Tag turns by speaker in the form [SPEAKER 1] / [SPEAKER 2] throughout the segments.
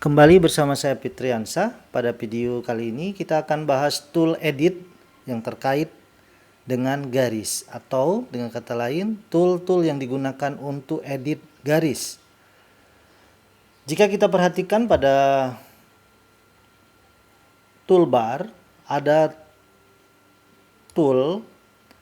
[SPEAKER 1] Kembali bersama saya Fitriansa. Pada video kali ini kita akan bahas tool edit yang terkait dengan garis, atau dengan kata lain tool-tool yang digunakan untuk edit garis. Jika kita perhatikan pada toolbar, ada tool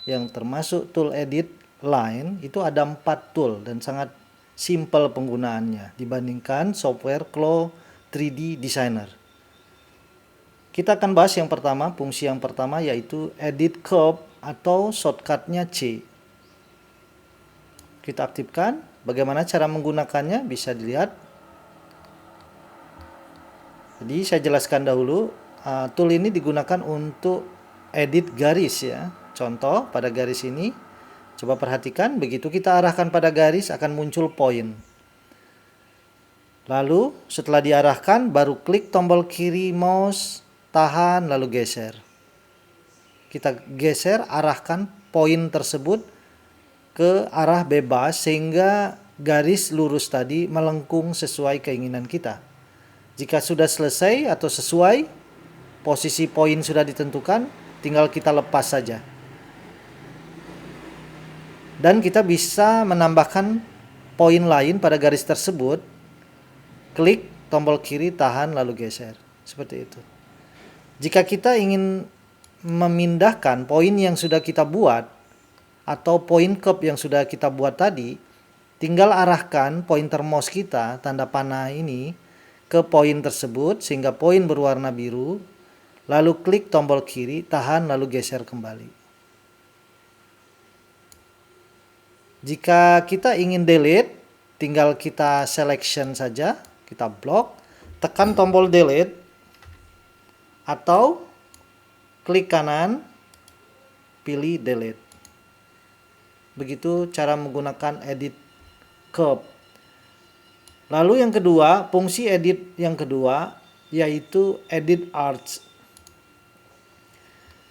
[SPEAKER 1] yang termasuk tool edit line, itu ada 4 tool dan sangat simple penggunaannya dibandingkan software Claw 3D Designer. Kita akan bahas yang pertama, fungsi yang pertama yaitu edit curve atau shortcutnya C. Kita aktifkan. Bagaimana cara menggunakannya bisa dilihat. Jadi saya jelaskan dahulu, tool ini digunakan untuk edit garis ya. Contoh pada garis ini, coba perhatikan, begitu kita arahkan pada garis akan muncul poin. Lalu setelah diarahkan baru klik tombol kiri mouse, tahan lalu geser. Kita geser, arahkan poin tersebut ke arah bebas sehingga garis lurus tadi melengkung sesuai keinginan kita. Jika sudah selesai atau sesuai, posisi poin sudah ditentukan, tinggal kita lepas saja. Dan kita bisa menambahkan poin lain pada garis tersebut. Klik tombol kiri, tahan lalu geser. Seperti itu. Jika kita ingin memindahkan poin yang sudah kita buat atau poin curve yang sudah kita buat tadi, tinggal arahkan pointer mouse kita, tanda panah ini, ke poin tersebut sehingga poin berwarna biru, lalu klik tombol kiri, tahan lalu geser kembali. Jika kita ingin delete, tinggal kita selection saja, kita blok, tekan tombol delete, atau klik kanan, pilih delete. Begitu cara menggunakan edit curve. Lalu yang kedua, fungsi edit yang kedua yaitu edit arcs.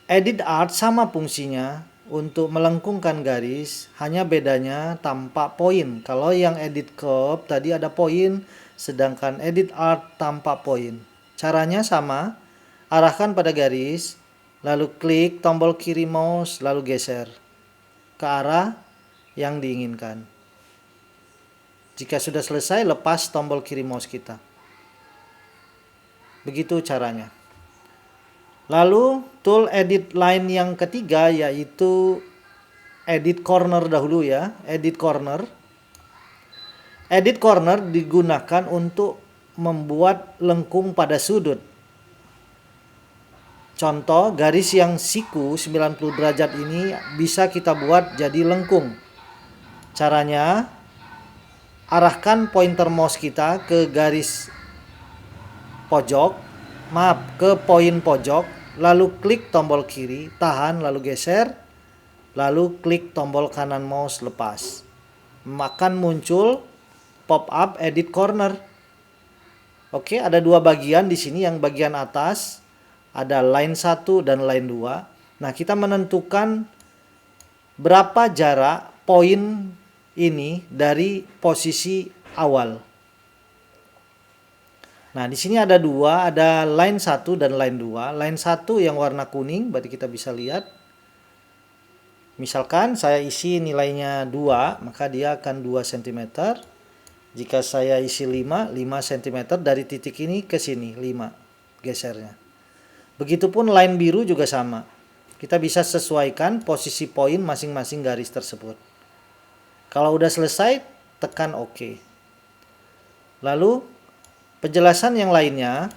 [SPEAKER 1] Edit arcs sama fungsinya untuk melengkungkan garis, hanya bedanya tampak poin. Kalau yang edit curve tadi ada poin, sedangkan edit arc tampak poin. Caranya sama, arahkan pada garis, lalu klik tombol kiri mouse, lalu geser ke arah yang diinginkan. Jika sudah selesai, lepas tombol kiri mouse kita. Begitu caranya. Lalu tool edit line yang ketiga yaitu edit corner dahulu ya, edit corner. Edit corner digunakan untuk membuat lengkung pada sudut. Contoh, garis yang siku 90 derajat ini bisa kita buat jadi lengkung. Caranya, arahkan pointer mouse kita ke garis pojok, ke poin pojok, lalu klik tombol kiri, tahan lalu geser, lalu klik tombol kanan mouse lepas. Akan muncul pop-up edit corner. Oke, ada dua bagian di sini, yang bagian atas ada line 1 dan line 2. Nah, kita menentukan berapa jarak poin ini dari posisi awal. Nah, di sini ada dua, ada line 1 dan line 2. Line 1 yang warna kuning, berarti kita bisa lihat. Misalkan saya isi nilainya 2, maka dia akan 2 cm. Jika saya isi 5 cm dari titik ini ke sini, 5 gesernya. Begitupun line biru juga sama. Kita bisa sesuaikan posisi poin masing-masing garis tersebut. Kalau udah selesai, tekan OK. Lalu penjelasan yang lainnya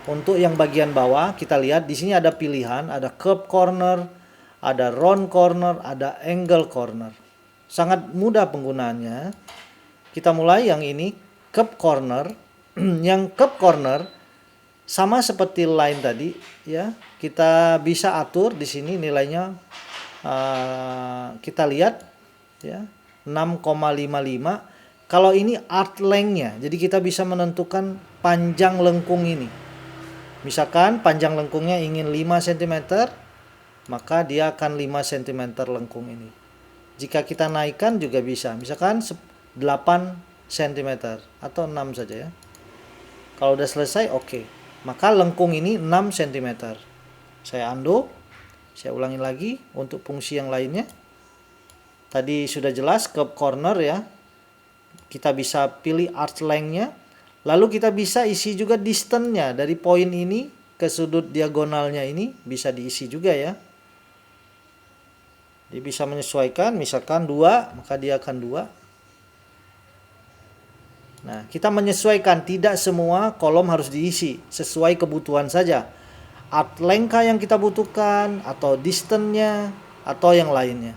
[SPEAKER 1] untuk yang bagian bawah, kita lihat di sini ada pilihan, ada curve corner, ada round corner, ada angle corner. Sangat mudah penggunaannya. Kita mulai yang ini, curve corner. Yang curve corner sama seperti line tadi ya. Kita bisa atur di sini nilainya, kita lihat ya, 6,55. Kalau ini arc length-nya, jadi kita bisa menentukan panjang lengkung ini. Misalkan panjang lengkungnya ingin 5 cm, maka dia akan 5 cm lengkung ini. Jika kita naikkan juga bisa, misalkan 8 cm atau 6 saja ya. Kalau udah selesai, oke. Maka lengkung ini 6 cm. Saya undo, saya ulangi lagi untuk fungsi yang lainnya. Tadi sudah jelas ke corner ya. Kita bisa pilih arc length-nya. Lalu kita bisa isi juga distance-nya dari poin ini ke sudut diagonalnya ini bisa diisi juga ya. Dia bisa menyesuaikan, misalkan 2, maka dia akan 2. Nah, kita menyesuaikan, tidak semua kolom harus diisi, sesuai kebutuhan saja. Arc length yang kita butuhkan, atau distance-nya, atau yang lainnya.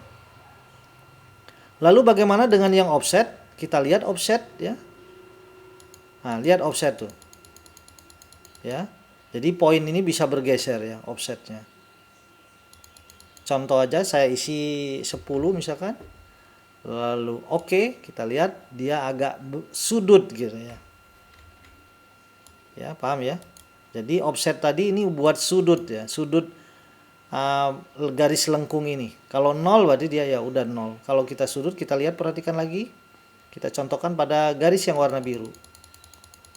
[SPEAKER 1] Lalu bagaimana dengan yang offset? Kita lihat offset ya. Nah, lihat offset tuh. Ya. Jadi poin ini bisa bergeser ya offsetnya. Contoh aja saya isi 10 misalkan. Lalu oke, kita lihat dia agak sudut gitu ya. Ya, paham ya? Jadi offset tadi ini buat sudut ya, sudut garis lengkung ini. Kalau 0 berarti dia ya udah 0. Kalau kita sudut, kita lihat, perhatikan lagi. Kita contohkan pada garis yang warna biru.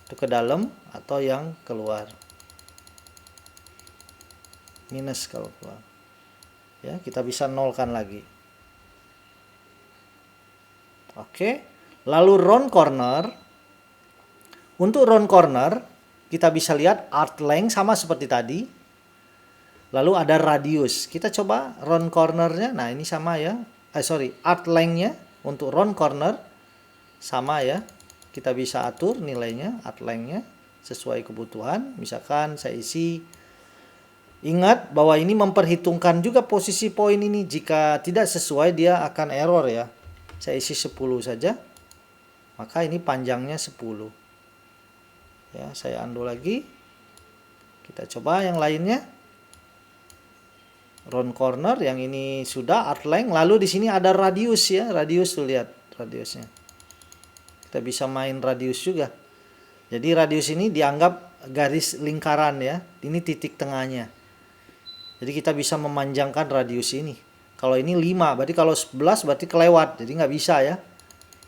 [SPEAKER 1] Itu ke dalam atau yang keluar. Minus kalau keluar. Ya, kita bisa nolkan lagi. Oke. Lalu round corner. Untuk round corner, kita bisa lihat arc length sama seperti tadi. Lalu ada radius. Kita coba round cornernya. Nah, ini sama ya. Arc length-nya untuk round corner sama ya. Kita bisa atur nilainya, arc length-nya sesuai kebutuhan. Misalkan saya isi. Ingat bahwa ini memperhitungkan juga posisi poin ini. Jika tidak sesuai, dia akan error ya. Saya isi 10 saja. Maka ini panjangnya 10. Ya, saya undo lagi. Kita coba yang lainnya. Round corner, yang ini sudah arc length. Lalu di sini ada radius ya. Radius tuh, lihat radiusnya. Kita bisa main radius juga. Jadi radius ini dianggap garis lingkaran ya. Ini titik tengahnya. Jadi kita bisa memanjangkan radius ini. Kalau ini 5, berarti kalau 11 berarti kelewat. Jadi nggak bisa ya.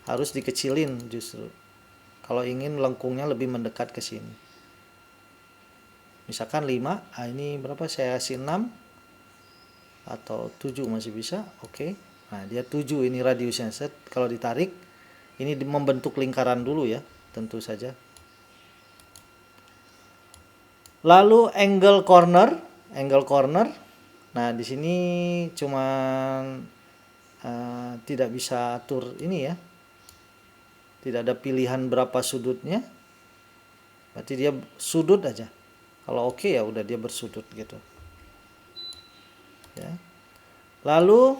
[SPEAKER 1] Harus dikecilin justru. Kalau ingin lengkungnya lebih mendekat ke sini. Misalkan 5, ini berapa? Saya kasih 6. Atau 7 masih bisa. Oke. Nah, dia 7 ini radiusnya. Kalau ditarik, ini membentuk lingkaran dulu ya. Tentu saja. Lalu angle corner. Nah, di sini cuman tidak bisa atur ini ya. Tidak ada pilihan berapa sudutnya. Berarti dia sudut aja. Kalau oke ya udah dia bersudut gitu. Ya. Lalu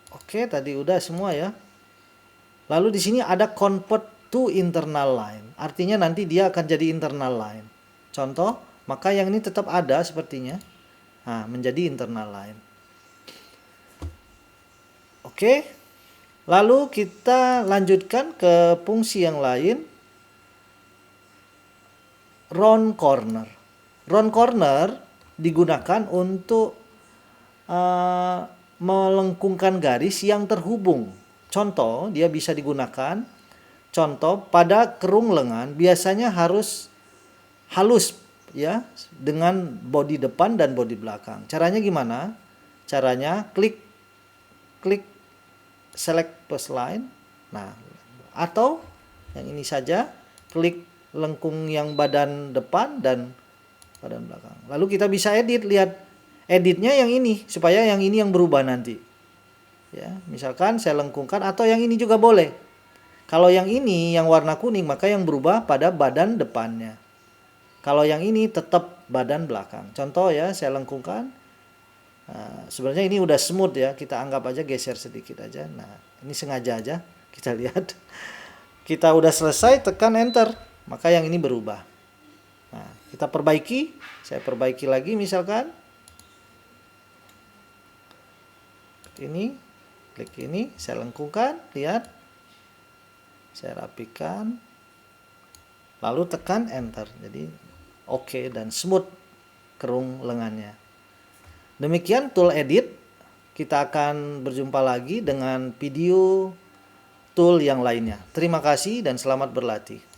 [SPEAKER 1] oke, tadi udah semua ya. Lalu di sini ada convert to internal line. Artinya nanti dia akan jadi internal line. Contoh, maka yang ini tetap ada sepertinya. Nah, menjadi internal line. Oke. Lalu kita lanjutkan ke fungsi yang lain. Round corner. Round corner digunakan untuk melengkungkan garis yang terhubung. Contoh, dia bisa digunakan. Contoh, pada kerung lengan biasanya harus halus ya, dengan bodi depan dan bodi belakang. Caranya gimana? Caranya klik select plus line. Nah, atau yang ini saja, klik lengkung yang badan depan dan badan belakang. Lalu kita bisa edit, lihat editnya yang ini supaya yang ini yang berubah nanti. Ya, misalkan saya lengkungkan, atau yang ini juga boleh. Kalau yang ini yang warna kuning, maka yang berubah pada badan depannya. Kalau yang ini tetap badan belakang. Contoh ya, saya lengkungkan. Nah, sebenarnya ini udah smooth ya. Kita anggap aja geser sedikit aja. Nah, ini sengaja aja. Kita lihat. Kita udah selesai, tekan enter. Maka yang ini berubah. Nah, kita perbaiki. Saya perbaiki lagi misalkan. Klik ini. Saya lengkungkan. Lihat. Saya rapikan. Lalu tekan enter. Jadi oke dan smooth kerung lengannya. Demikian tool edit. Kita akan berjumpa lagi dengan video tool yang lainnya. Terima kasih dan selamat berlatih.